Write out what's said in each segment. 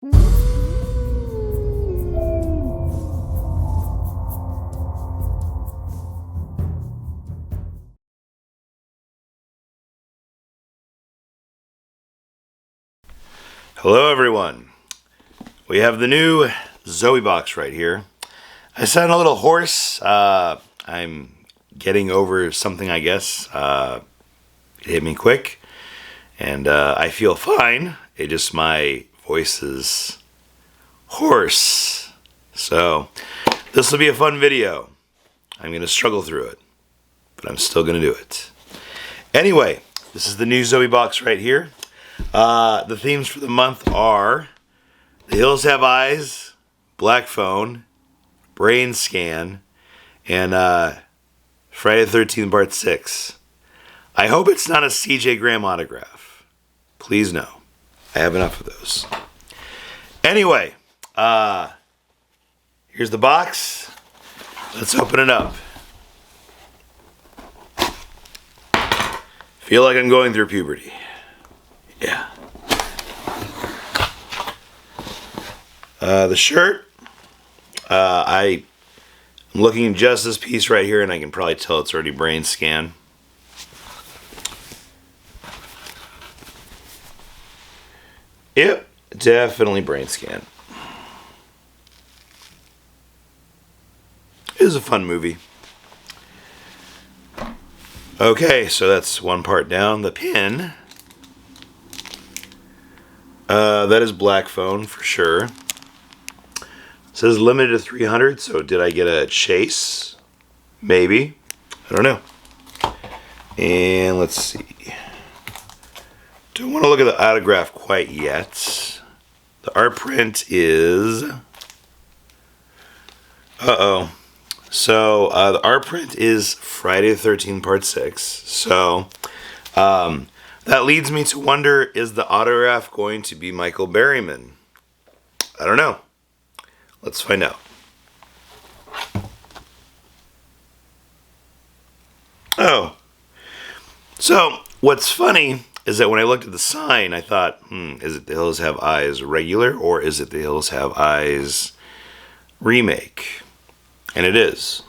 Hello everyone. We have the new Zobie box right here. I sound a little hoarse. I'm getting over something, I guess. It hit me quick, and I feel fine. It just, my voice is hoarse. So this will be a fun video. I'm going to struggle through it, but I'm still going to do it. Anyway, this is the new Zobie box right here. The themes for the month are The Hills Have Eyes, Black Phone, Brain Scan, and Friday the 13th Part 6. I hope it's not a CJ Graham autograph. Please no. I have enough of those. Anyway, here's the box. Let's open it up. Feel like I'm going through puberty. Yeah. The shirt. I'm looking at just this piece right here, and I can probably tell it's already brain scan. Yep, definitely brain scan. It was a fun movie. Okay, so that's one part down. The pin. That is Black Phone for sure. It says limited to 300, so did I get a chase? Maybe. I don't know. And let's see. Don't want to look at the autograph quite yet. The art print is... Uh-oh. So, the art print is Friday the 13th Part 6. So, that leads me to wonder, is the autograph going to be Michael Berryman? I don't know. Let's find out. Oh. So, what's funny is that when I looked at the sign, I thought, is it The Hills Have Eyes regular, or is it The Hills Have Eyes remake? And it is.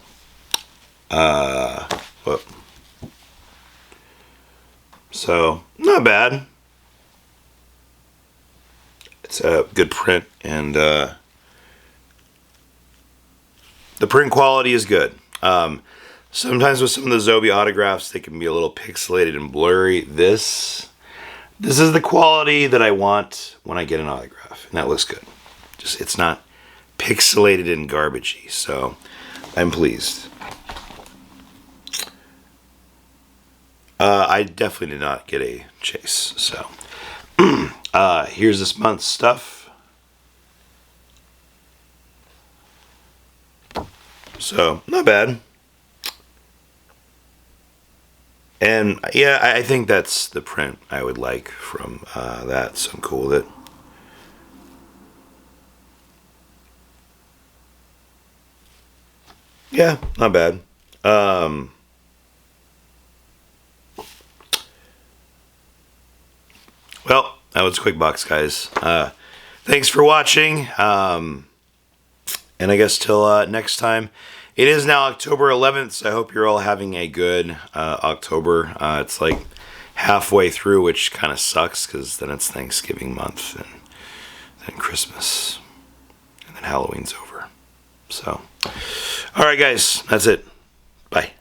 Whoop. So, not bad. It's a good print, and the print quality is good. Sometimes with some of the Zobie autographs, they can be a little pixelated and blurry. This is the quality that I want when I get an autograph, and that looks good. Just, it's not pixelated and garbagey, so I'm pleased. I definitely did not get a chase, so here's this month's stuff. So, not bad. And yeah, I think that's the print I would like from that, so I'm cool with it. Yeah, not bad. Well, that was a quick box, guys. Thanks for watching. And I guess till next time. It is now October 11th, so I hope you're all having a good October. It's like halfway through, which kind of sucks, because then it's Thanksgiving month, and then Christmas, and then Halloween's over. So, all right, guys, that's it. Bye.